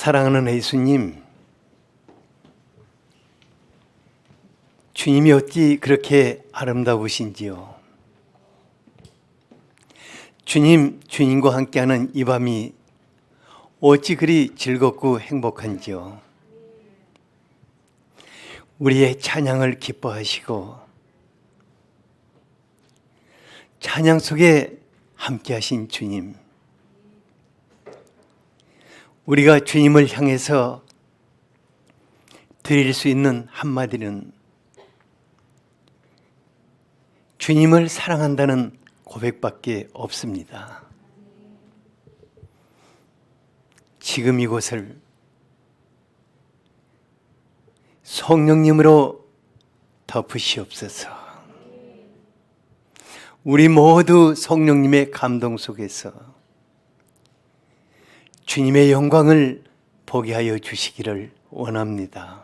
사랑하는 예수님, 주님이 어찌 그렇게 아름다우신지요. 주님과 함께하는 이 밤이 어찌 그리 즐겁고 행복한지요. 우리의 찬양을 기뻐하시고 찬양 속에 함께하신 주님, 우리가 주님을 향해서 드릴 수 있는 한마디는 주님을 사랑한다는 고백밖에 없습니다. 지금 이곳을 성령님으로 덮으시옵소서. 우리 모두 성령님의 감동 속에서 주님의 영광을 보게 하여 주시기를 원합니다.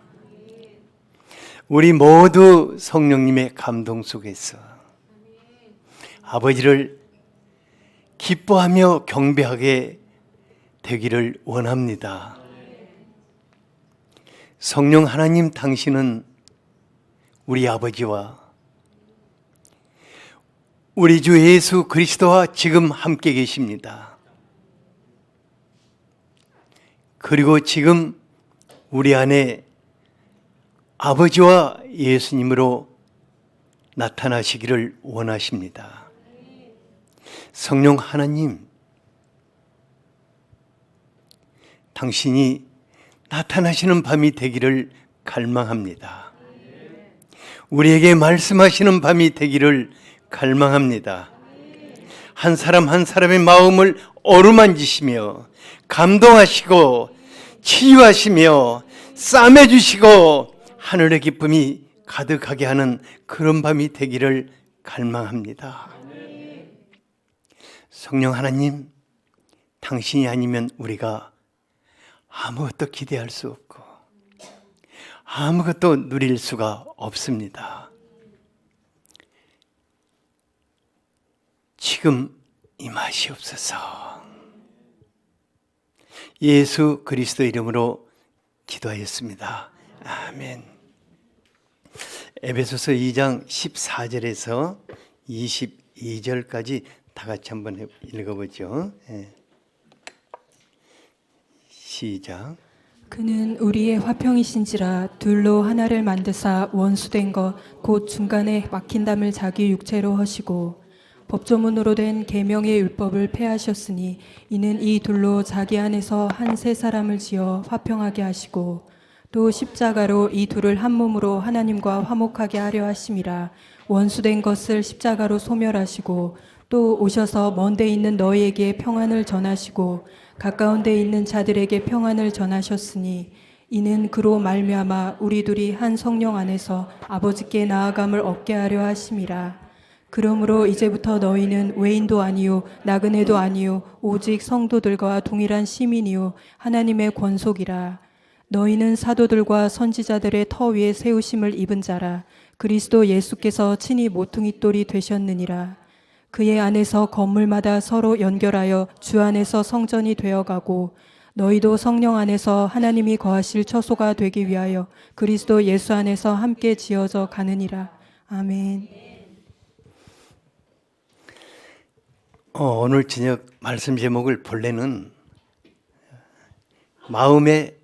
우리 모두 성령님의 감동 속에서 아버지를 기뻐하며 경배하게 되기를 원합니다. 성령 하나님, 당신은 우리 아버지와 우리 주 예수 그리스도와 지금 함께 계십니다. 그리고 지금 우리 안에 아버지와 예수님으로 나타나시기를 원하십니다. 성령 하나님, 당신이 나타나시는 밤이 되기를 갈망합니다. 우리에게 말씀하시는 밤이 되기를 갈망합니다. 한 사람 한 사람의 마음을 어루만지시며 감동하시고 치유하시며 싸매주시고 하늘의 기쁨이 가득하게 하는 그런 밤이 되기를 갈망합니다. 성령 하나님, 당신이 아니면 우리가 아무것도 기대할 수 없고 아무것도 누릴 수가 없습니다. 지금 임하시옵소서. 예수 그리스도 이름으로 기도하였습니다. 아멘. 에베소서 2장 14절에서 22절까지 다 같이 한번 읽어보죠. 시작. 그는 우리의 화평이신지라 둘로 하나를 만드사 원수된 것 곧 중간에 막힌 담을 자기 육체로 하시고 법조문으로 된 계명의 율법을 폐하셨으니 이는 이 둘로 자기 안에서 한 세 사람을 지어 화평하게 하시고 또 십자가로 이 둘을 한 몸으로 하나님과 화목하게 하려 하심이라. 원수된 것을 십자가로 소멸하시고 또 오셔서 먼 데 있는 너희에게 평안을 전하시고 가까운 데 있는 자들에게 평안을 전하셨으니 이는 그로 말미암아 우리 둘이 한 성령 안에서 아버지께 나아감을 얻게 하려 하심이라. 그러므로 이제부터 너희는 외인도 아니요 나그네도 아니요 오직 성도들과 동일한 시민이요 하나님의 권속이라. 너희는 사도들과 선지자들의 터 위에 세우심을 입은 자라. 그리스도 예수께서 친히 모퉁이 돌이 되셨느니라. 그의 안에서 건물마다 서로 연결하여 주 안에서 성전이 되어가고 너희도 성령 안에서 하나님이 거하실 처소가 되기 위하여 그리스도 예수 안에서 함께 지어져 가느니라. 아멘. 오늘 저녁 말씀 제목을 본래는 마음의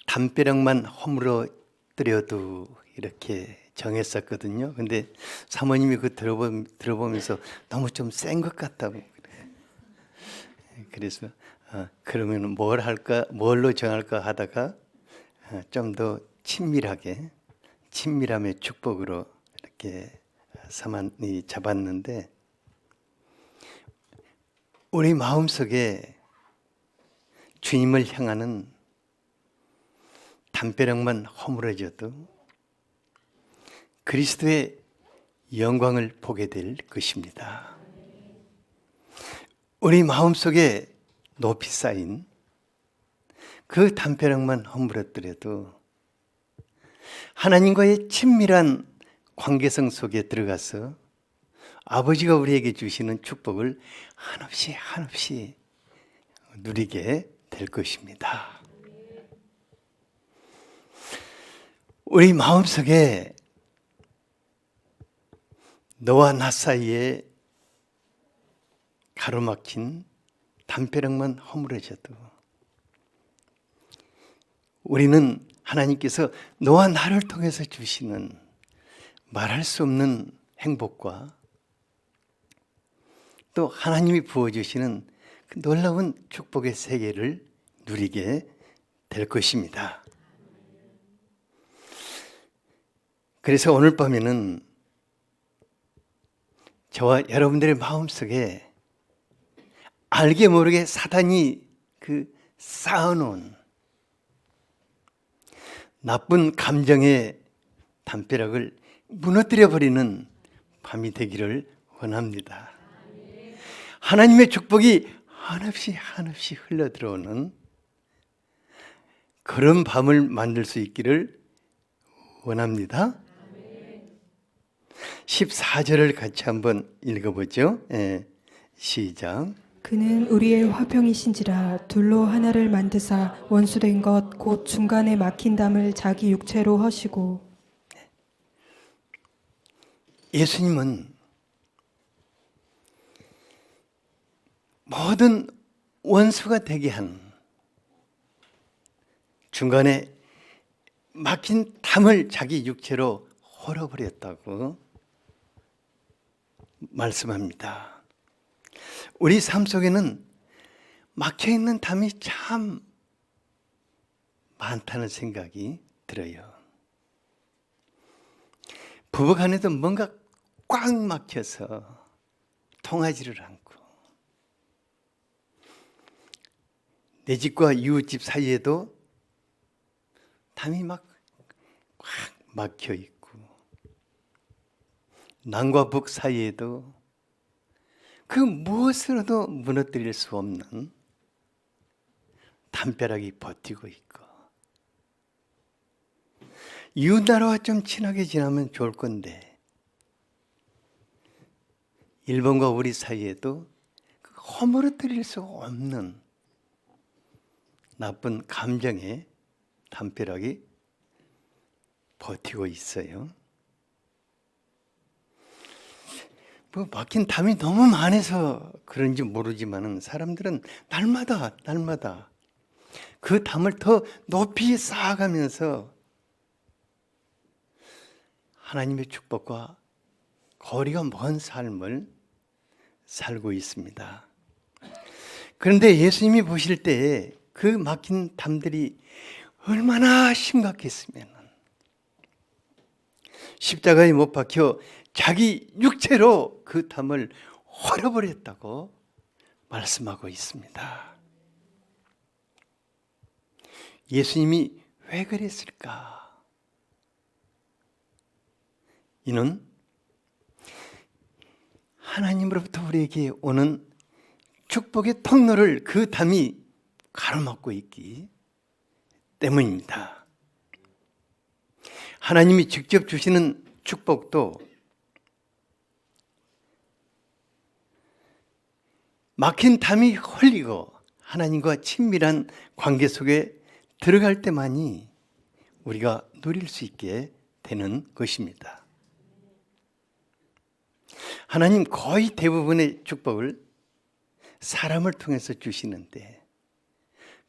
담벼락만 허물어뜨려도 이렇게 정했었거든요. 근데 사모님이 그 들어보면서 너무 좀 센 것 같다고 그래. 그래서 그러면 뭘로 정할까 하다가 좀 더 친밀함의 축복으로 이렇게 잡았는데, 우리 마음속에 주님을 향하는 담벼락만 허물어져도 그리스도의 영광을 보게 될 것입니다. 우리 마음속에 높이 쌓인 그 담벼락만 허물어뜨려도 하나님과의 친밀한 관계성 속에 들어가서 아버지가 우리에게 주시는 축복을 한없이 누리게 될 것입니다. 우리 마음속에 너와 나 사이에 가로막힌 담벼락만 허물어져도 우리는 하나님께서 너와 나를 통해서 주시는 말할 수 없는 행복과 또 하나님이 부어주시는 그 놀라운 축복의 세계를 누리게 될 것입니다. 그래서 오늘 밤에는 저와 여러분들의 마음속에 알게 모르게 사단이 쌓아놓은 나쁜 감정의 담벼락을 무너뜨려 버리는 밤이 되기를 원합니다. 하나님의 축복이 한없이 흘러 들어오는 그런 밤을 만들 수 있기를 원합니다. 14절을 같이 한번 읽어보죠. 시작. 그는 우리의 화평이신지라 둘로 하나를 만드사 원수된 것 곧 중간에 막힌 담을 자기 육체로 허시고. 예수님은 모든 원수가 되게 한 중간에 막힌 담을 자기 육체로 헐어버렸다고 말씀합니다. 우리 삶 속에는 막혀있는 담이 참 많다는 생각이 들어요. 부부간에도 뭔가 꽉 막혀서 통하지를 않고, 내 집과 이웃집 사이에도 담이 막 꽉 막혀 있고, 남과 북 사이에도 그 무엇으로도 무너뜨릴 수 없는 담벼락이 버티고 있고, 이웃 나라와 좀 친하게 지나면 좋을 건데 일본과 우리 사이에도 허물어뜨릴 수 없는 나쁜 감정의 담벼락이 버티고 있어요. 뭐 막힌 담이 너무 많아서 그런지 모르지만은 사람들은 날마다 그 담을 더 높이 쌓아가면서 하나님의 축복과 거리가 먼 삶을 살고 있습니다. 그런데 예수님이 보실 때에 그 막힌 담들이 얼마나 심각했으면 십자가에 못 박혀 자기 육체로 그 담을 헐어버렸다고 말씀하고 있습니다. 예수님이 왜 그랬을까? 이는 하나님으로부터 우리에게 오는 축복의 통로를 그 담이 가로막고 있기 때문입니다. 하나님이 직접 주시는 축복도 막힌 담이 헐리고 하나님과 친밀한 관계 속에 들어갈 때만이 우리가 누릴 수 있게 되는 것입니다. 하나님 거의 대부분의 축복을 사람을 통해서 주시는데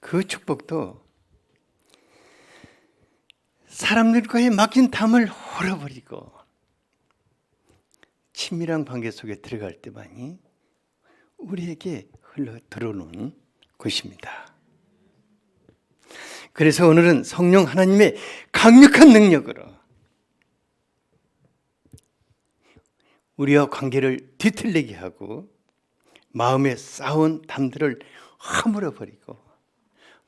그 축복도 사람들과의 막힌 담을 헐어버리고 친밀한 관계 속에 들어갈 때만이 우리에게 흘러 들어오는 것입니다. 그래서 오늘은 성령 하나님의 강력한 능력으로 우리와 관계를 뒤틀리게 하고 마음에 쌓아온 담들을 허물어버리고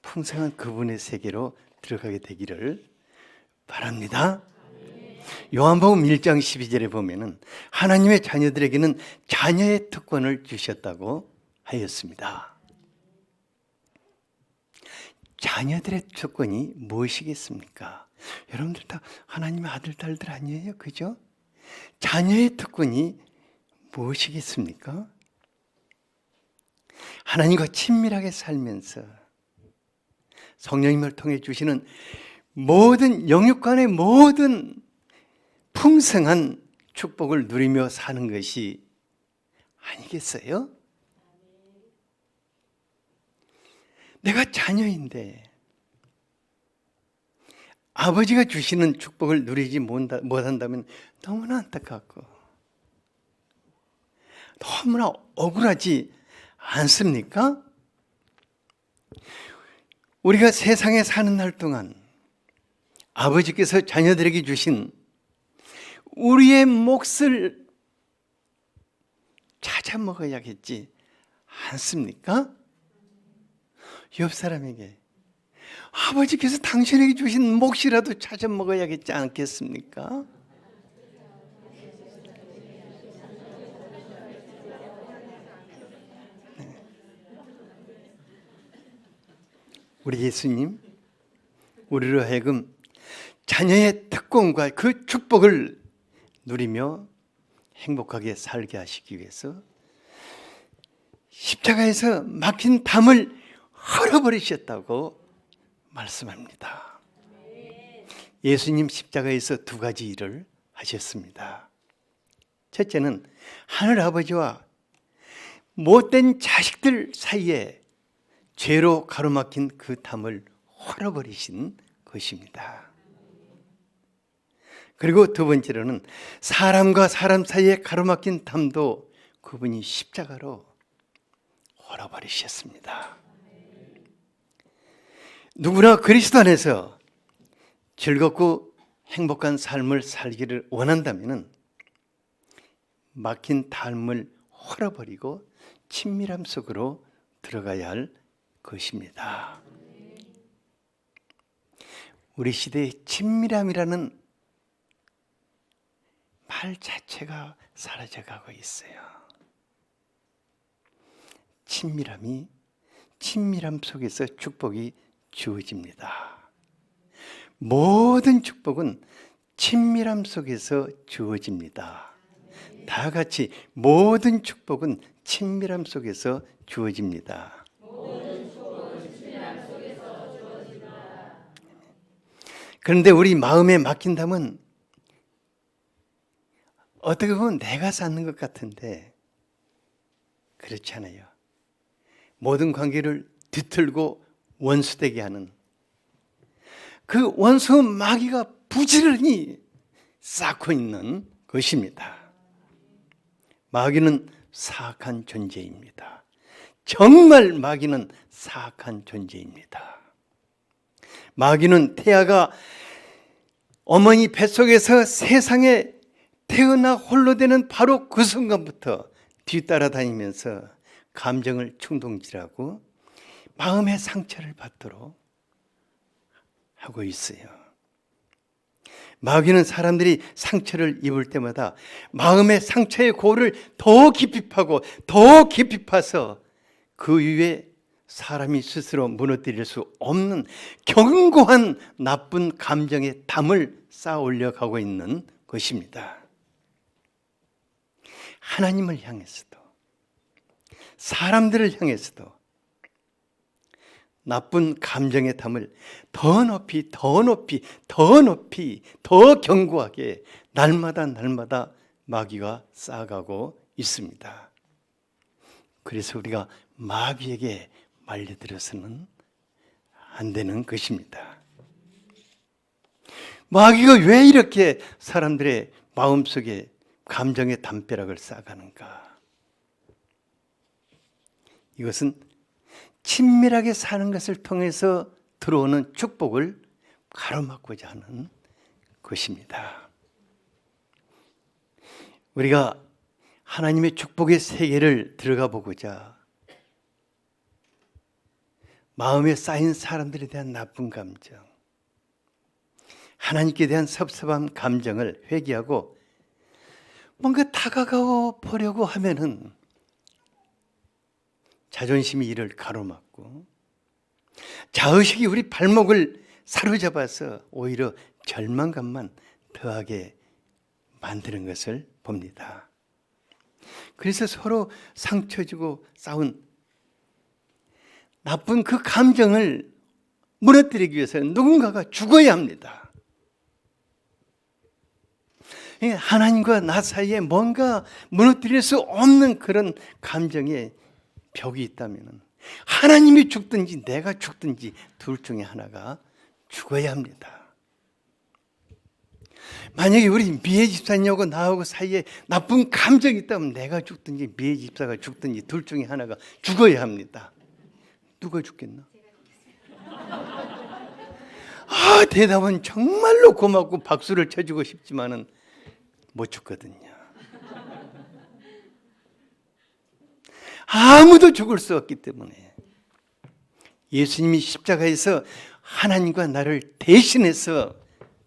풍성한 그분의 세계로 들어가게 되기를 바랍니다. 요한복음 1장 12절에 보면은 하나님의 자녀들에게는 자녀의 특권을 주셨다고 하였습니다. 자녀들의 특권이 무엇이겠습니까? 여러분들 다 하나님의 아들, 딸들 아니에요? 그죠? 자녀의 특권이 무엇이겠습니까? 하나님과 친밀하게 살면서 성령님을 통해 주시는 모든 영육간의 모든 풍성한 축복을 누리며 사는 것이 아니겠어요? 내가 자녀인데 아버지가 주시는 축복을 누리지 못한다면 너무나 안타깝고 너무나 억울하지 않습니까? 우리가 세상에 사는 날 동안 아버지께서 자녀들에게 주신 우리의 몫을 찾아 먹어야겠지 않습니까? 옆 사람에게 아버지께서 당신에게 주신 몫이라도 찾아 먹어야겠지 않겠습니까? 우리 예수님, 우리로 하여금 자녀의 특권과 그 축복을 누리며 행복하게 살게 하시기 위해서 십자가에서 막힌 담을 헐어버리셨다고 말씀합니다. 예수님 십자가에서 두 가지 일을 하셨습니다. 첫째는 하늘아버지와 못된 자식들 사이에 죄로 가로막힌 그 담을 헐어버리신 것입니다. 그리고 두 번째로는 사람과 사람 사이에 가로막힌 담도 그분이 십자가로 헐어버리셨습니다. 누구나 그리스도 안에서 즐겁고 행복한 삶을 살기를 원한다면 막힌 담을 헐어버리고 친밀함 속으로 들어가야 할 것입니다. 우리 시대의 친밀함이라는 말 자체가 사라져가고 있어요. 친밀함 속에서 축복이 주어집니다. 모든 축복은 친밀함 속에서 주어집니다. 다 같이 모든 축복은 친밀함 속에서 주어집니다. 그런데 우리 마음에 막힌 담은 어떻게 보면 내가 쌓는 것 같은데 그렇지 않아요. 모든 관계를 뒤틀고 원수되게 하는 그 원수 마귀가 부지런히 쌓고 있는 것입니다. 마귀는 사악한 존재입니다. 정말 마귀는 사악한 존재입니다. 마귀는 태아가 어머니 뱃속에서 세상에 태어나 홀로 되는 바로 그 순간부터 뒤따라다니면서 감정을 충동질하고 마음의 상처를 받도록 하고 있어요. 마귀는 사람들이 상처를 입을 때마다 마음의 상처의 골을 더 깊이 파고 더 깊이 파서 그 위에 사람이 스스로 무너뜨릴 수 없는 견고한 나쁜 감정의 담을 쌓아 올려가고 있는 것입니다. 하나님을 향해서도 사람들을 향해서도 나쁜 감정의 담을 더 높이 더 높이 더 높이 더 견고하게 날마다 마귀가 쌓아가고 있습니다. 그래서 우리가 마귀에게 말려들어서는 안 되는 것입니다. 마귀가 왜 이렇게 사람들의 마음속에 감정의 담벼락을 쌓아가는가? 이것은 친밀하게 사는 것을 통해서 들어오는 축복을 가로막고자 하는 것입니다. 우리가 하나님의 축복의 세계를 들어가 보고자 마음에 쌓인 사람들에 대한 나쁜 감정, 하나님께 대한 섭섭한 감정을 회개하고 뭔가 다가가 보려고 하면은 자존심이 이를 가로막고 자의식이 우리 발목을 사로잡아서 오히려 절망감만 더하게 만드는 것을 봅니다. 그래서 서로 상처 주고 싸운 나쁜 그 감정을 무너뜨리기 위해서는 누군가가 죽어야 합니다. 하나님과 나 사이에 뭔가 무너뜨릴 수 없는 그런 감정의 벽이 있다면 하나님이 죽든지 내가 죽든지 둘 중에 하나가 죽어야 합니다. 만약에 우리 미애 집사님하고 나하고 사이에 나쁜 감정이 있다면 내가 죽든지 미애 집사가 죽든지 둘 중에 하나가 죽어야 합니다. 누가 죽겠나? 대답은 정말로 고맙고 박수를 쳐주고 싶지만은 못 죽거든요. 아무도 죽을 수 없기 때문에 예수님이 십자가에서 하나님과 나를 대신해서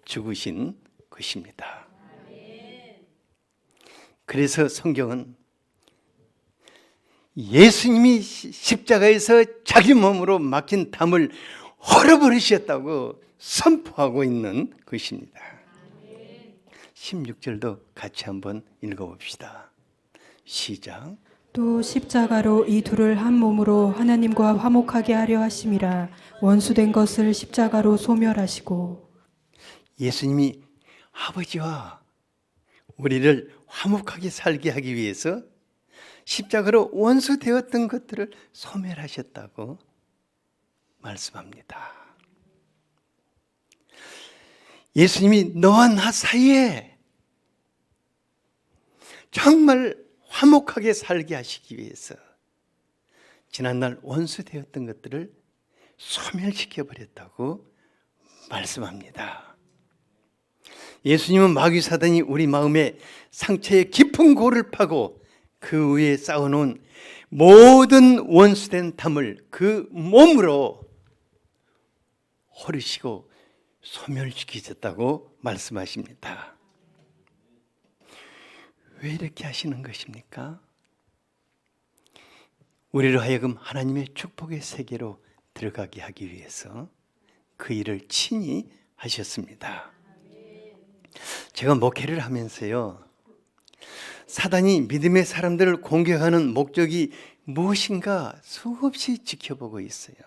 죽으신 것입니다. 그래서 성경은 예수님이 십자가에서 자기 몸으로 막힌 담을 헐어버리셨다고 선포하고 있는 것입니다. 16절도 같이 한번 읽어봅시다. 시작. 또 십자가로 이 둘을 한 몸으로 하나님과 화목하게 하려 하심이라. 원수된 것을 십자가로 소멸하시고. 예수님이 아버지와 우리를 화목하게 살게 하기 위해서 십자가로 원수되었던 것들을 소멸하셨다고 말씀합니다. 예수님이 너와 나 사이에 정말 화목하게 살게 하시기 위해서 지난날 원수되었던 것들을 소멸시켜 버렸다고 말씀합니다. 예수님은 마귀 사단이 우리 마음에 상처의 깊은 골을 파고 그 위에 쌓아놓은 모든 원수된 담을 그 몸으로 헐으시고 소멸시키셨다고 말씀하십니다. 왜 이렇게 하시는 것입니까? 우리로 하여금 하나님의 축복의 세계로 들어가게 하기 위해서 그 일을 친히 하셨습니다. 제가 목회를 하면서요, 사단이 믿음의 사람들을 공격하는 목적이 무엇인가 수없이 지켜보고 있어요.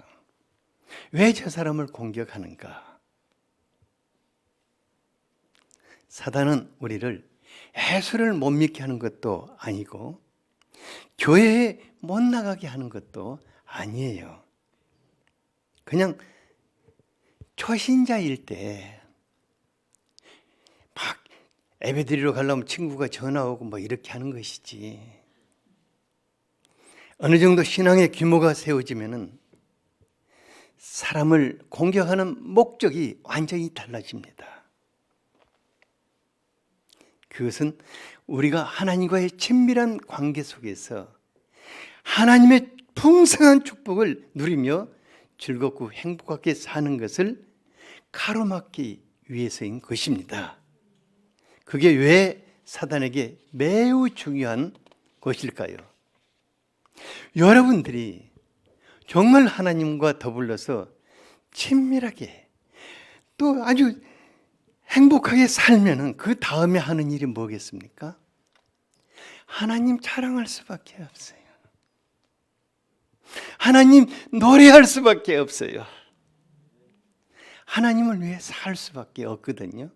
왜 저 사람을 공격하는가? 사단은 우리를 예수를 못 믿게 하는 것도 아니고 교회에 못 나가게 하는 것도 아니에요. 그냥 초신자일 때 막 예배드리러 가려면 친구가 전화 오고 뭐 이렇게 하는 것이지, 어느 정도 신앙의 규모가 세워지면은 사람을 공격하는 목적이 완전히 달라집니다. 그것은 우리가 하나님과의 친밀한 관계 속에서 하나님의 풍성한 축복을 누리며 즐겁고 행복하게 사는 것을 가로막기 위해서인 것입니다. 그게 왜 사단에게 매우 중요한 것일까요? 여러분들이 정말 하나님과 더불어서 친밀하게 또 아주 행복하게 살면은 그 다음에 하는 일이 뭐겠습니까? 하나님 자랑할 수밖에 없어요. 하나님 노래할 수밖에 없어요. 하나님을 위해 살 수밖에 없거든요.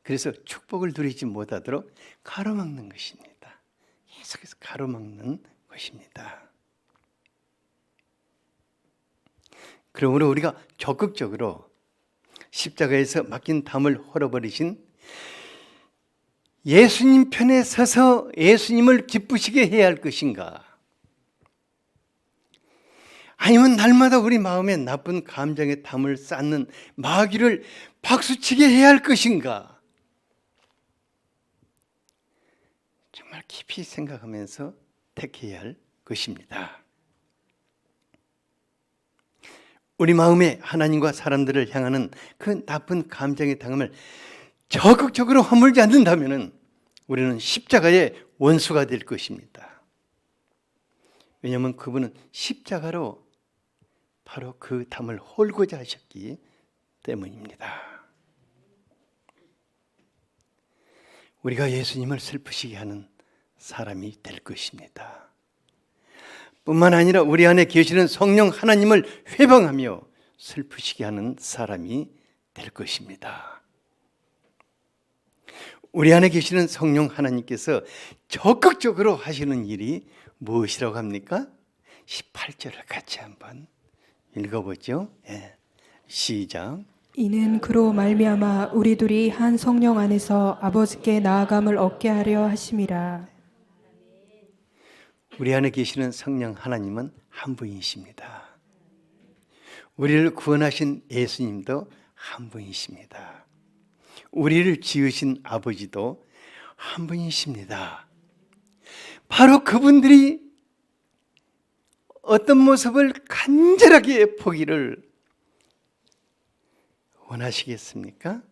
그래서 축복을 누리지 못하도록 가로막는 것입니다. 계속해서 가로막는 것입니다. 그러므로 우리가 적극적으로 십자가에서 막힌 담을 헐어버리신 예수님 편에 서서 예수님을 기쁘시게 해야 할 것인가? 아니면 날마다 우리 마음에 나쁜 감정의 담을 쌓는 마귀를 박수치게 해야 할 것인가? 정말 깊이 생각하면서 택해야 할 것입니다. 우리 마음에 하나님과 사람들을 향하는 그 나쁜 감정의 당함을 적극적으로 허물지 않는다면 우리는 십자가의 원수가 될 것입니다. 왜냐하면 그분은 십자가로 바로 그 담을 헐고자 하셨기 때문입니다. 우리가 예수님을 슬프시게 하는 사람이 될 것입니다. 뿐만 아니라 우리 안에 계시는 성령 하나님을 회방하며 슬프시게 하는 사람이 될 것입니다. 우리 안에 계시는 성령 하나님께서 적극적으로 하시는 일이 무엇이라고 합니까? 18절을 같이 한번 읽어보죠. 예. 시작. 이는 그로 말미암아 우리 둘이 한 성령 안에서 아버지께 나아감을 얻게 하려 하심이라. 우리 안에 계시는 성령 하나님은 한 분이십니다. 우리를 구원하신 예수님도 한 분이십니다. 우리를 지으신 아버지도 한 분이십니다. 바로 그분들이 어떤 모습을 간절하게 보기를 원하시겠습니까?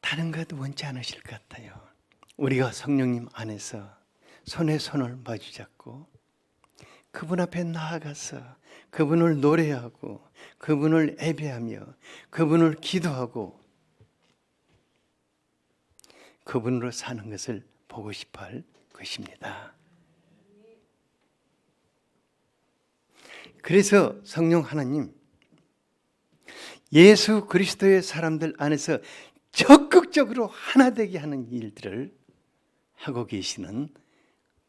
다른 것 원치 않으실 것 같아요. 우리가 성령님 안에서 손에 손을 마주잡고 그분 앞에 나아가서 그분을 노래하고 그분을 예배하며 그분을 기도하고 그분으로 사는 것을 보고 싶어 할 것입니다. 그래서 성령 하나님, 예수 그리스도의 사람들 안에서 적극적으로 하나 되게 하는 일들을 하고 계시는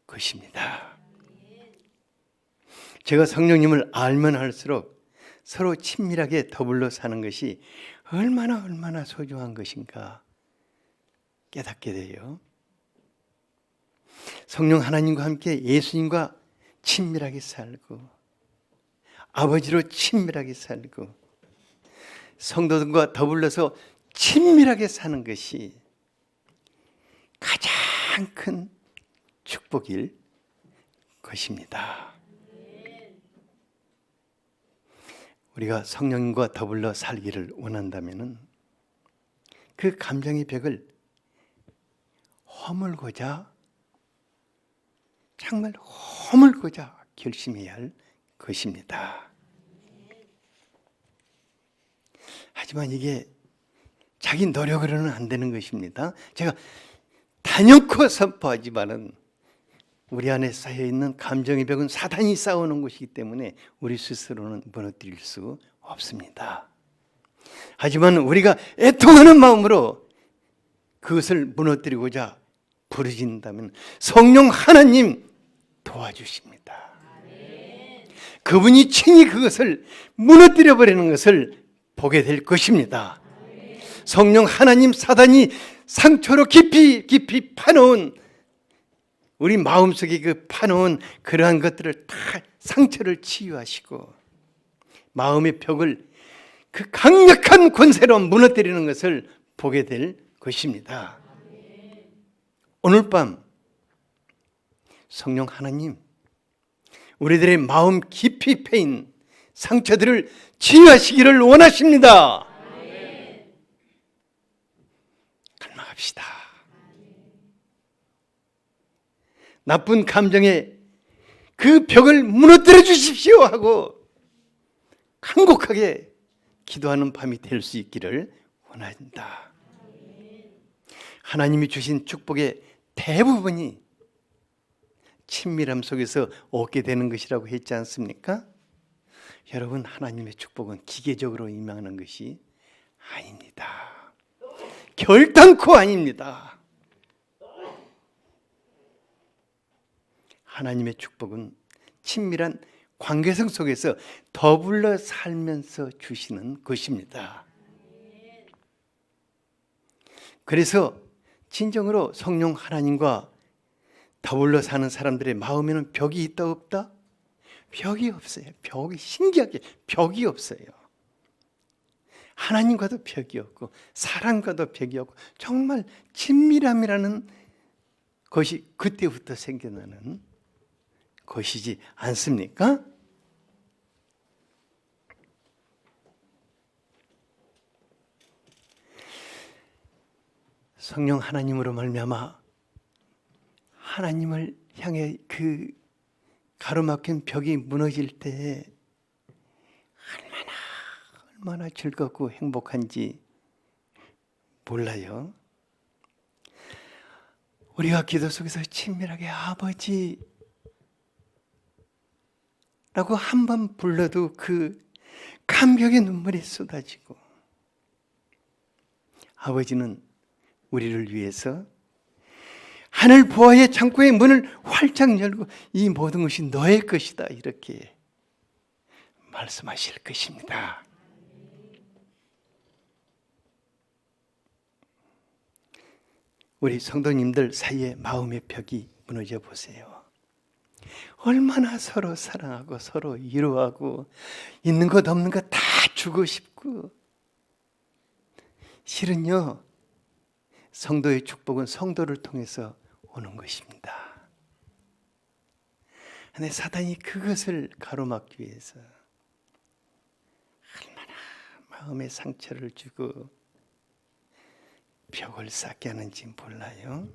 것입니다. 제가 성령님을 알면 할수록 서로 친밀하게 더불어 사는 것이 얼마나 소중한 것인가 깨닫게 돼요. 성령 하나님과 함께 예수님과 친밀하게 살고 아버지로 친밀하게 살고 성도들과 더불어서 친밀하게 사는 것이 가장 큰 축복일 것입니다. 우리가 성령님과 더불어 살기를 원한다면 그 감정의 벽을 허물고자 정말 허물고자 결심해야 할 것입니다. 하지만 이게 자기 노력으로는 안 되는 것입니다. 제가 단연코 선포하지만은 우리 안에 쌓여있는 감정의 벽은 사단이 쌓아놓은 것이기 때문에 우리 스스로는 무너뜨릴 수 없습니다. 하지만 우리가 애통하는 마음으로 그것을 무너뜨리고자 부르짖는다면 성령 하나님 도와주십니다. 그분이 친히 그것을 무너뜨려 버리는 것을 보게 될 것입니다. 성령 하나님, 사단이 상처로 깊이 파놓은 우리 마음속에 그 파놓은 그러한 것들을 다 상처를 치유하시고 마음의 벽을 그 강력한 권세로 무너뜨리는 것을 보게 될 것입니다. 오늘 밤 성령 하나님, 우리들의 마음 깊이 패인 상처들을 치유하시기를 원하십니다. 갈망합시다. 나쁜 감정에 그 벽을 무너뜨려 주십시오 하고 간곡하게 기도하는 밤이 될 수 있기를 원한다. 하나님이 주신 축복의 대부분이 친밀함 속에서 얻게 되는 것이라고 했지 않습니까? 여러분, 하나님의 축복은 기계적으로 임하는 것이 아닙니다. 결단코 아닙니다. 하나님의 축복은 친밀한 관계성 속에서 더불어 살면서 주시는 것입니다. 그래서 진정으로 성령 하나님과 더불어 사는 사람들의 마음에는 벽이 있다 없다? 벽이 없어요. 벽이 신기하게 벽이 없어요. 하나님과도 벽이 없고 사람과도 벽이 없고 정말 친밀함이라는 것이 그때부터 생겨나는 것이지 않습니까? 성령 하나님으로 말미암아 하나님을 향해 그 가로막힌 벽이 무너질 때에 얼마나 즐겁고 행복한지 몰라요. 우리가 기도 속에서 친밀하게 아버지, 라고 한 번 불러도 그 감격의 눈물이 쏟아지고, 아버지는 우리를 위해서 하늘 보아의 창고의 문을 활짝 열고 이 모든 것이 너의 것이다 이렇게 말씀하실 것입니다. 우리 성도님들 사이에 마음의 벽이 무너져 보세요. 얼마나 서로 사랑하고 서로 위로하고 있는 것 없는 것 다 주고 싶고, 실은요 성도의 축복은 성도를 통해서 오는 것입니다. 근데 사단이 그것을 가로막기 위해서 얼마나 마음의 상처를 주고 벽을 쌓게 하는지 몰라요.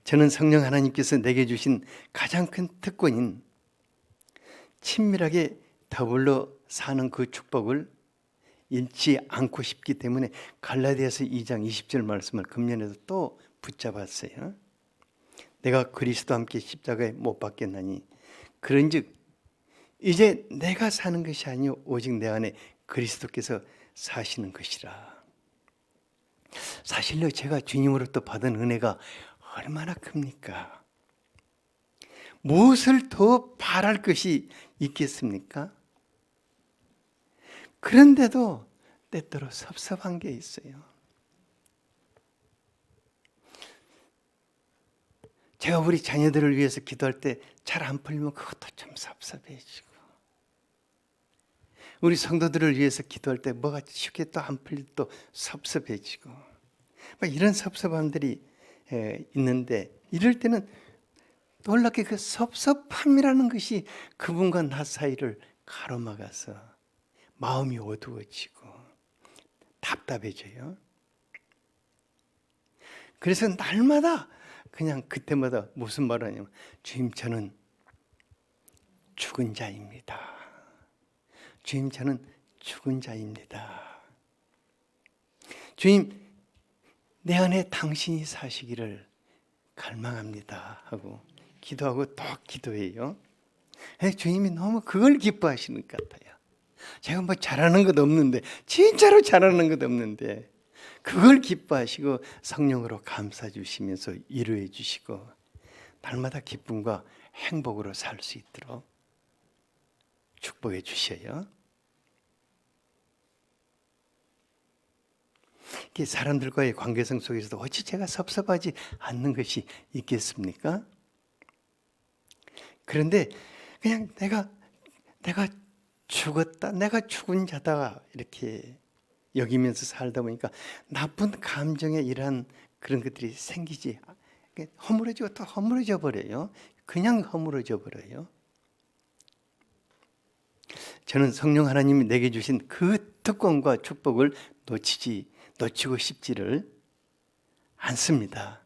저는 성령 하나님께서 내게 주신 가장 큰 특권인 친밀하게 더불어 사는 그 축복을 잃지 않고 싶기 때문에 갈라디아서 2장 20절 말씀을 금년에도 또 붙잡았어요. 내가 그리스도와 함께 십자가에 못 박혔나니 그런즉 이제 내가 사는 것이 아니요 오직 내 안에 그리스도께서 사시는 것이라. 사실로 제가 주님으로부터 받은 은혜가 얼마나 큽니까? 무엇을 더 바랄 것이 있겠습니까? 그런데도 때때로 섭섭한 게 있어요. 제가 우리 자녀들을 위해서 기도할 때 잘 안 풀리면 그것도 좀 섭섭해지고, 우리 성도들을 위해서 기도할 때 뭐가 쉽게 또 안 풀릴 또 섭섭해지고, 이런 섭섭함들이 있는데, 이럴 때는 놀랍게 그 섭섭함이라는 것이 그분과 나 사이를 가로막아서 마음이 어두워지고 답답해져요. 그래서 날마다 그냥 그때마다 무슨 말을 하냐면, 주님 저는 죽은 자입니다. 주님 저는 죽은 자입니다. 주님 내 안에 당신이 사시기를 갈망합니다 하고 기도하고 또 기도해요. 주님이 너무 그걸 기뻐하시는 것 같아요. 제가 뭐 잘하는 것 없는데, 진짜로 잘하는 것 없는데 그걸 기뻐하시고 성령으로 감싸 주시면서 위로해 주시고 날마다 기쁨과 행복으로 살 수 있도록 축복해 주셔요. 사람들과의 관계성 속에서도 어찌 제가 섭섭하지 않는 것이 있겠습니까? 그런데 그냥 내가 죽었다, 내가 죽은 자다 이렇게 여기면서 살다 보니까 나쁜 감정에 이런 그런 것들이 생기지, 허물어지고 또 허물어져 버려요. 그냥 허물어져 버려요. 저는 성령 하나님이 내게 주신 그 특권과 축복을 놓치고 싶지를 않습니다.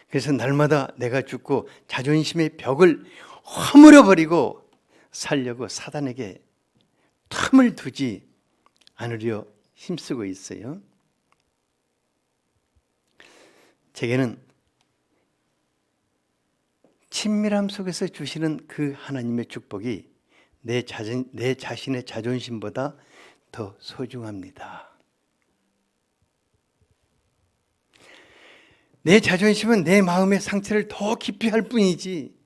그래서 날마다 내가 죽고 자존심의 벽을 허물어 버리고 살려고 사단에게 틈을 두지 않으려 힘쓰고 있어요. 제게는 친밀함 속에서 주시는 그 하나님의 축복이 내 자신의 자존심보다 더 소중합니다. 내 자존심은 내 마음의 상처를 더 깊이 할 뿐이지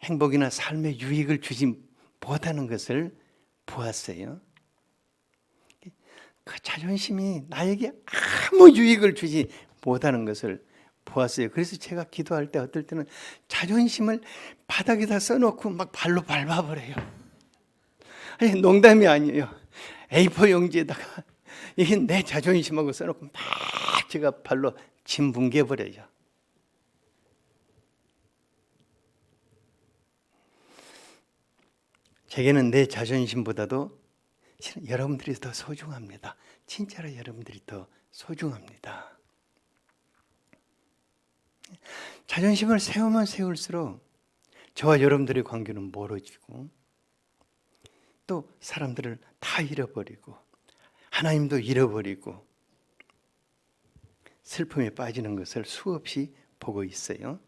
행복이나 삶의 유익을 주지 못하는 것을 보았어요. 그 자존심이 나에게 아무 유익을 주지 못하는 것을 보았어요. 그래서 제가 기도할 때 어떨 때는 자존심을 바닥에다 써놓고 막 발로 밟아버려요. 아니, 농담이 아니에요. A4 용지에다가 이게 내 자존심하고 써놓고 막 제가 발로 짓뭉개버려요. 제게는 내 자존심보다도 여러분들이 더 소중합니다. 진짜로 여러분들이 더 소중합니다. 자존심을 세우면 세울수록 저와 여러분들의 관계는 멀어지고 또 사람들을 다 잃어버리고 하나님도 잃어버리고 슬픔에 빠지는 것을 수없이 보고 있어요.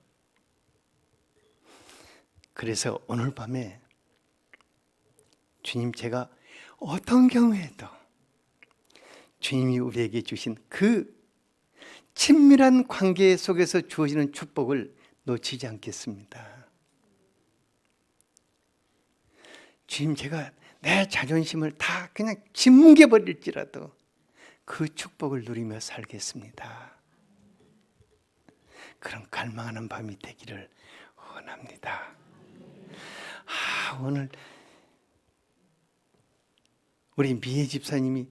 그래서 오늘 밤에 주님, 제가 어떤 경우에도 주님이 우리에게 주신 그 친밀한 관계 속에서 주어지는 축복을 놓치지 않겠습니다. 주님, 제가 내 자존심을 다 그냥 짓뭉개버릴지라도 그 축복을 누리며 살겠습니다. 그런 갈망하는 밤이 되기를 원합니다. 오늘 우리 미애 집사님이,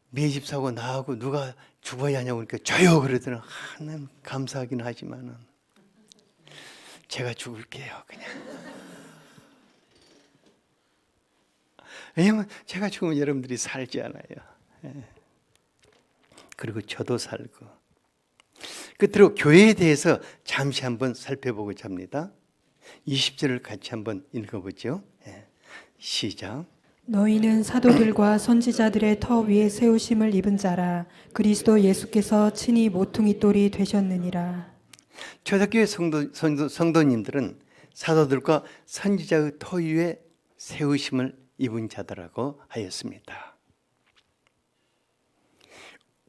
미애 집사하고 나하고 누가 죽어야 하냐고 그러니까 저요 그러더니 난 감사하긴 하지만은 제가 죽을게요 그냥. 왜냐면 제가 죽으면 여러분들이 살지 않아요. 그리고 저도 살고. 끝으로 교회에 대해서 잠시 한번 살펴보고자 합니다. 20절을 같이 한번 읽어보죠. 시작. 너희는 사도들과 선지자들의 터 위에 세우심을 입은 자라. 그리스도 예수께서 친히 모퉁이 돌이 되셨느니라. 초대교회 성도님들은 사도들과 선지자의 터 위에 세우심을 입은 자들라고 하였습니다.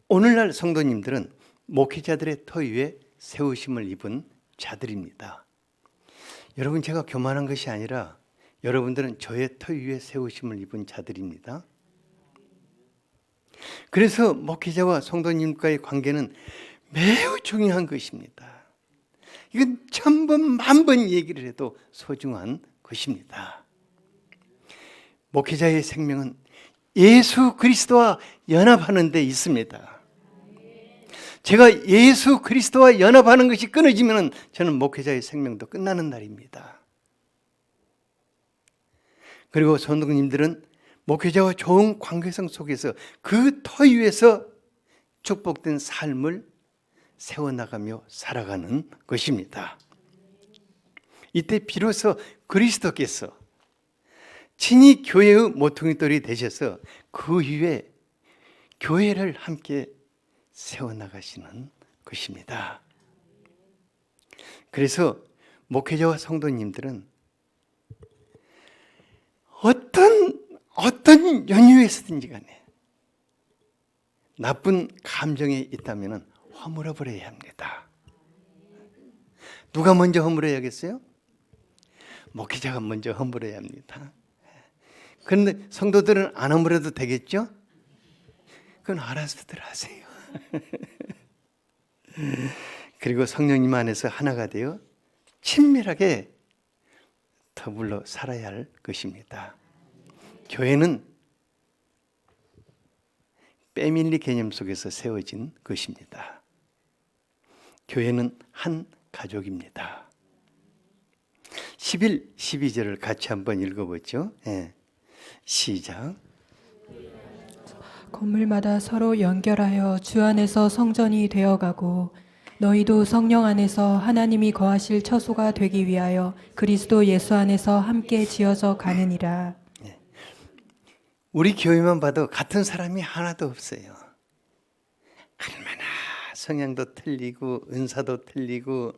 오늘날 성도님들은 목회자들의 터 위에 세우심을 입은 자들입니다. 여러분, 제가 교만한 것이 아니라 여러분들은 저의 터 위에 세우심을 입은 자들입니다. 그래서 목회자와 성도님과의 관계는 매우 중요한 것입니다. 이건 천번 만번 얘기를 해도 소중한 것입니다. 목회자의 생명은 예수 그리스도와 연합하는 데 있습니다. 제가 예수 그리스도와 연합하는 것이 끊어지면 저는 목회자의 생명도 끝나는 날입니다. 그리고 성도님들은 목회자와 좋은 관계성 속에서 그 터 위에서 축복된 삶을 세워나가며 살아가는 것입니다. 이때 비로소 그리스도께서 친히 교회의 모퉁이돌이 되셔서 그 위에 교회를 함께 세워나가시는 것입니다. 그래서 목회자와 성도님들은 어떤 연유에서든지 간에 나쁜 감정에 있다면 허물어 버려야 합니다. 누가 먼저 허물어야겠어요? 목회자가 먼저 허물어야 합니다. 그런데 성도들은 안 허물어도 되겠죠? 그건 알아서들 하세요. 그리고 성령님 안에서 하나가 되어 친밀하게 더불어 살아야 할 것입니다. 교회는 패밀리 개념 속에서 세워진 것입니다. 교회는 한 가족입니다. 11, 12절을 같이 한번 읽어보죠. 시작. 건물마다 서로 연결하여 주 안에서 성전이 되어가고 너희도 성령 안에서 하나님이 거하실 처소가 되기 위하여 그리스도 예수 안에서 함께 지어져 가느니라. 우리 교회만 봐도 같은 사람이 하나도 없어요. 얼마나 성향도 틀리고 은사도 틀리고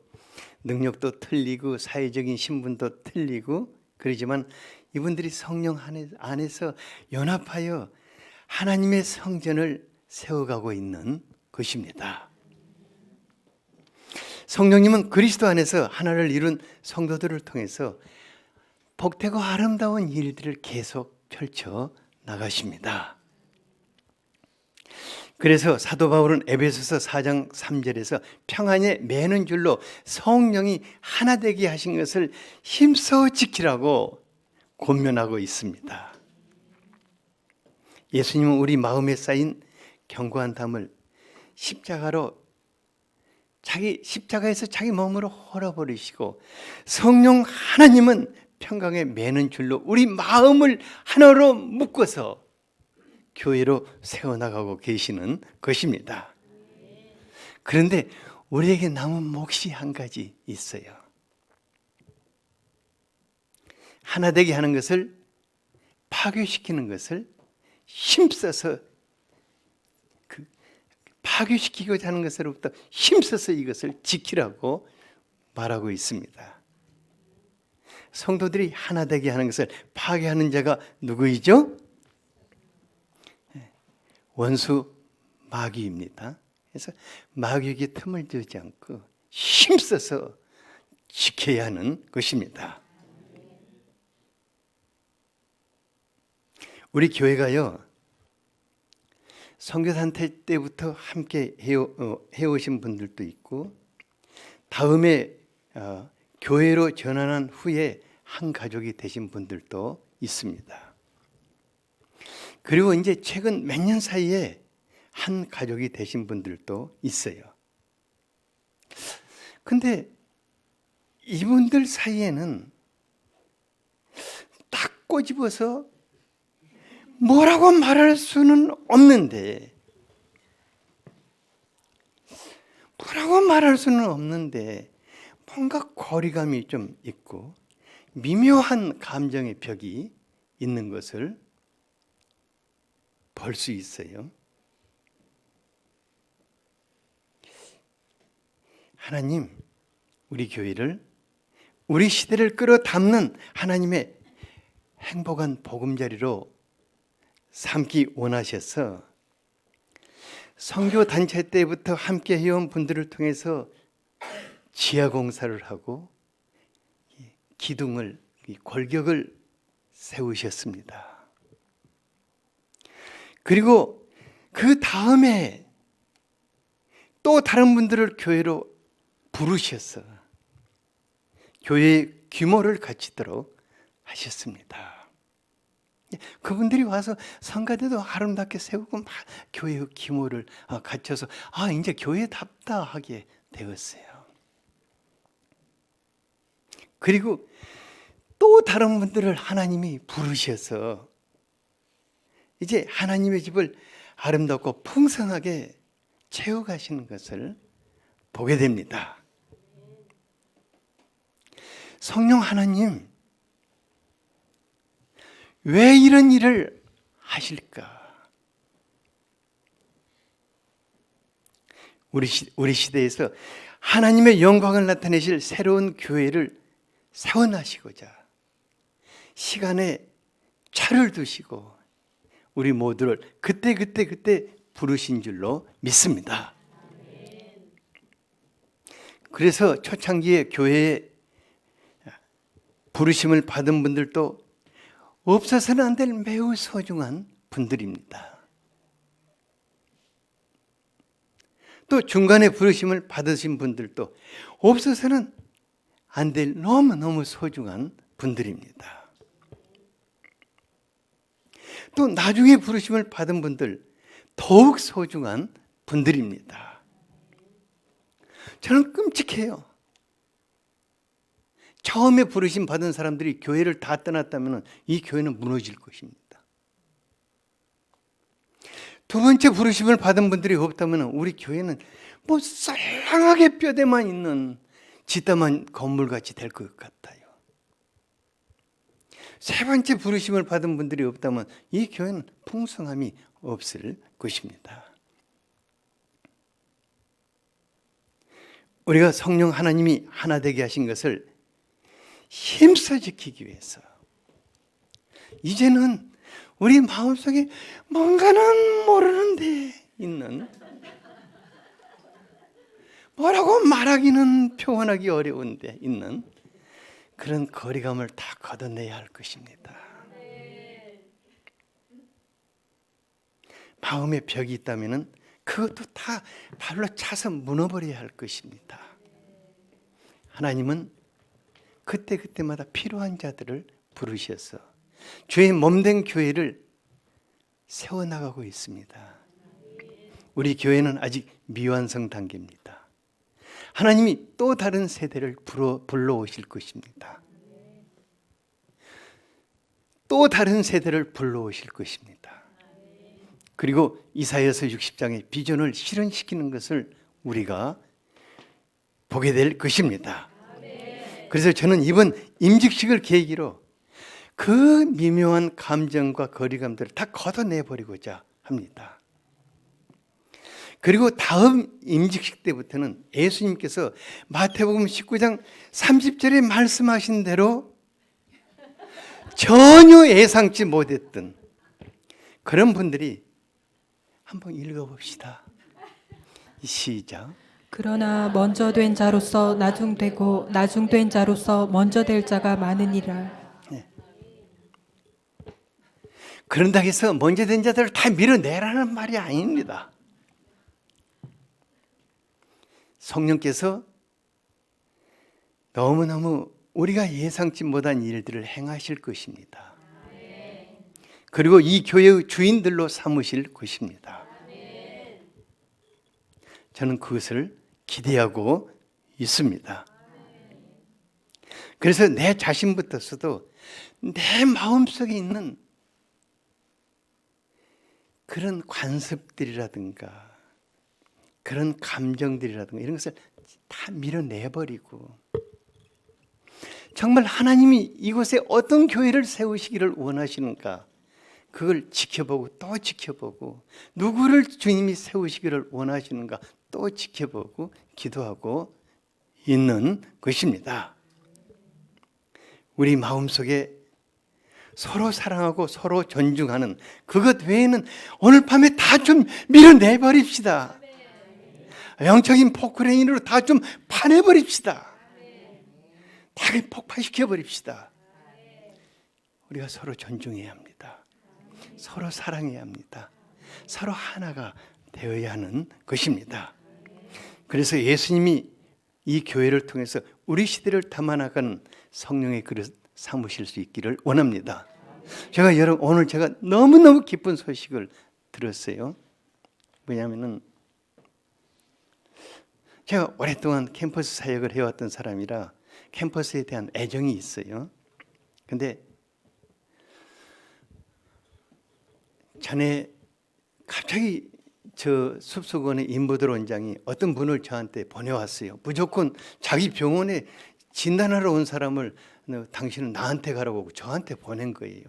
능력도 틀리고 사회적인 신분도 틀리고 그러지만 이분들이 성령 안에서 연합하여 하나님의 성전을 세워가고 있는 것입니다. 성령님은 그리스도 안에서 하나를 이룬 성도들을 통해서 복되고 아름다운 일들을 계속 펼쳐 나가십니다. 그래서 사도 바울은 에베소서 4장 3절에서 평안에 매는 줄로 성령이 하나 되게 하신 것을 힘써 지키라고 권면하고 있습니다. 예수님은 우리 마음에 쌓인 견고한 담을 십자가에서 자기 몸으로 헐어버리시고 성령 하나님은 평강에 매는 줄로 우리 마음을 하나로 묶어서 교회로 세워나가고 계시는 것입니다. 그런데 우리에게 남은 몫이 한 가지 있어요. 하나 되게 하는 것을 파괴시키는 것을 힘써서 파괴시키고자 하는 것으로부터 힘써서 이것을 지키라고 말하고 있습니다. 성도들이 하나 되게 하는 것을 파괴하는 자가 누구이죠? 원수 마귀입니다. 그래서 마귀에게 틈을 주지 않고 힘써서 지켜야 하는 것입니다. 우리 교회가요, 선교단체 때부터 함께 해오신 분들도 있고, 다음에 교회로 전환한 후에 한 가족이 되신 분들도 있습니다. 그리고 이제 최근 몇 년 사이에 한 가족이 되신 분들도 있어요. 근데 이분들 사이에는 딱 꼬집어서 뭐라고 말할 수는 없는데, 뭔가 거리감이 좀 있고 미묘한 감정의 벽이 있는 것을 볼 수 있어요. 하나님, 우리 교회를, 우리 시대를 끌어담는 하나님의 행복한 보금자리로 삼기 원하셔서 선교 단체 때부터 함께 해온 분들을 통해서 지하 공사를 하고 기둥을, 골격을 세우셨습니다. 그리고 그 다음에 또 다른 분들을 교회로 부르셔서 교회의 규모를 갖추도록 하셨습니다. 그분들이 와서 성가대도 아름답게 세우고 막 교회의 규모를 갖춰서 이제 교회답다 하게 되었어요. 그리고 또 다른 분들을 하나님이 부르셔서 이제 하나님의 집을 아름답고 풍성하게 채워가시는 것을 보게 됩니다. 성령 하나님, 왜 이런 일을 하실까? 우리 시대에서 하나님의 영광을 나타내실 새로운 교회를 세워나시고자 시간에 차를 두시고 우리 모두를 그때 부르신 줄로 믿습니다. 그래서 초창기에 교회에 부르심을 받은 분들도 없어서는 안 될 매우 소중한 분들입니다. 또 중간에 부르심을 받으신 분들도 없어서는 안 될 너무너무 소중한 분들입니다. 또 나중에 부르심을 받은 분들, 더욱 소중한 분들입니다. 저는 끔찍해요. 처음에 부르심 받은 사람들이 교회를 다 떠났다면 이 교회는 무너질 것입니다. 두 번째 부르심을 받은 분들이 없다면 우리 교회는 뭐 썰렁하게 뼈대만 있는 지따만 건물같이 될 것 같아요. 세 번째 부르심을 받은 분들이 없다면 이 교회는 풍성함이 없을 것입니다. 우리가 성령 하나님이 하나 되게 하신 것을 힘써 지키기 위해서 이제는 우리 마음속에 뭔가는 모르는데 있는, 뭐라고 말하기는 표현하기 어려운데 있는 그런 거리감을 다 걷어내야 할 것입니다. 마음의 벽이 있다면 그것도 다 발로 차서 무너버려야 할 것입니다. 하나님은 그때마다 필요한 자들을 부르셔서 주의 몸된 교회를 세워나가고 있습니다. 우리 교회는 아직 미완성 단계입니다. 하나님이 또 다른 세대를 불러오실 것입니다. 또 다른 세대를 불러오실 것입니다. 그리고 이사야서 60장의 비전을 실현시키는 것을 우리가 보게 될 것입니다. 그래서 저는 이번 임직식을 계기로 그 미묘한 감정과 거리감들을 다 걷어내버리고자 합니다. 그리고 다음 임직식 때부터는 예수님께서 마태복음 19장 30절에 말씀하신 대로 전혀 예상치 못했던 그런 분들이 한번 읽어봅시다. 시작. 그러나 먼저 된 자로서 나중되고 나중된 자로서 먼저 될 자가 많으니라. 그런다 해서 먼저 된 자들을 다 밀어내라는 말이 아닙니다. 성령께서 너무너무 우리가 예상치 못한 일들을 행하실 것입니다. 그리고 이 교회의 주인들로 삼으실 것입니다. 저는 그것을 기대하고 있습니다. 그래서 내 자신부터서도 내 마음속에 있는 그런 관습들이라든가 그런 감정들이라든가 이런 것을 다 밀어내버리고 정말 하나님이 이곳에 어떤 교회를 세우시기를 원하시는가 그걸 지켜보고 또 지켜보고 누구를 주님이 세우시기를 원하시는가 또 지켜보고 기도하고 있는 것입니다. 우리 마음속에 서로 사랑하고 서로 존중하는 그것 외에는 오늘 밤에 다 좀 밀어내버립시다. 영적인 포크레인으로 다 좀 파내버립시다. 다 폭파시켜버립시다. 우리가 서로 존중해야 합니다. 서로 사랑해야 합니다. 서로 하나가 되어야 하는 것입니다. 그래서 예수님이 이 교회를 통해서 우리 시대를 담아나가는 성령의 그릇 삼으실 수 있기를 원합니다. 제가 오늘 제가 너무너무 기쁜 소식을 들었어요. 왜냐하면은 제가 오랫동안 캠퍼스 사역을 해왔던 사람이라 캠퍼스에 대한 애정이 있어요. 근데 전에 갑자기 저 숲속원의 임보들 원장이 어떤 분을 저한테 보내왔어요. 무조건 자기 병원에 진단하러 온 사람을 당신은 나한테 가라고 하고 저한테 보낸 거예요.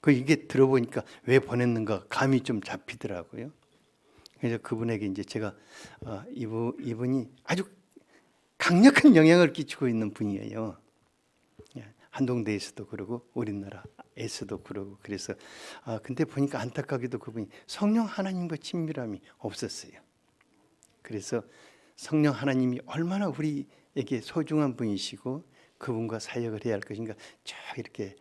이게 들어보니까 왜 보냈는가 감이 좀 잡히더라고요. 그래서 그분에게 이제 제가 이분이 아주 강력한 영향을 끼치고 있는 분이에요. 한동대에서도 그러고 우리나라에서도 그러고 그래서 근데 보니까 안타깝게도 그분이 성령 하나님과 친밀함이 없었어요. 그래서 성령 하나님이 얼마나 우리에게 소중한 분이시고 그분과 사역을 해야 할 것인가 쭉 이렇게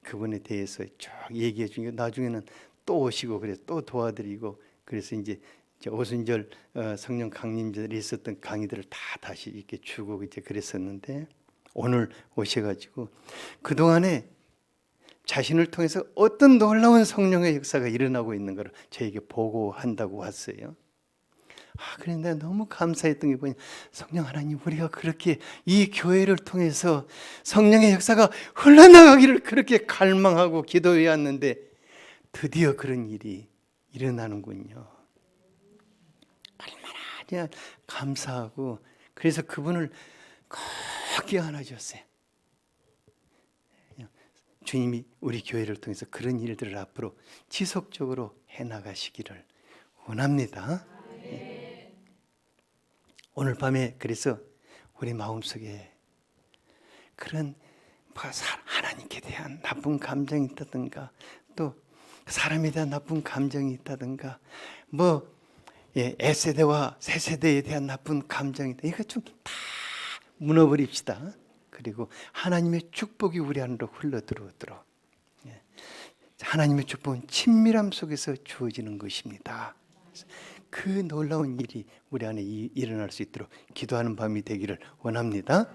그분에 대해서 쭉 얘기해 주니까 나중에는 또 오시고 그래서 또 도와드리고 그래서 이제 오순절 성령 강림절에 있었던 강의들을 다 다시 이렇게 주고 이제 그랬었는데 오늘 오셔가지고 그 동안에 자신을 통해서 어떤 놀라운 성령의 역사가 일어나고 있는 걸 저에게 보고한다고 왔어요. 그런데 너무 감사했던 게 뭐냐, 성령 하나님 우리가 그렇게 이 교회를 통해서 성령의 역사가 흘러나가기를 그렇게 갈망하고 기도해 왔는데 드디어 그런 일이 일어나는군요. 얼마나 그냥 감사하고 그래서 그분을 꼭 기억하나 줬어요. 주님이 우리 교회를 통해서 그런 일들을 앞으로 지속적으로 해나가시기를 원합니다. 오늘 밤에 그래서 우리 마음속에 그런 하나님께 대한 나쁜 감정이 있다든가 또 사람에 대한 나쁜 감정이 있다든가 S세대와 새세대에 대한 나쁜 감정이 있다. 이거 좀 다 무너버립시다. 그리고 하나님의 축복이 우리 안으로 흘러들어오도록 하나님의 축복은 친밀함 속에서 주어지는 것입니다. 그 놀라운 일이 우리 안에 일어날 수 있도록 기도하는 밤이 되기를 원합니다.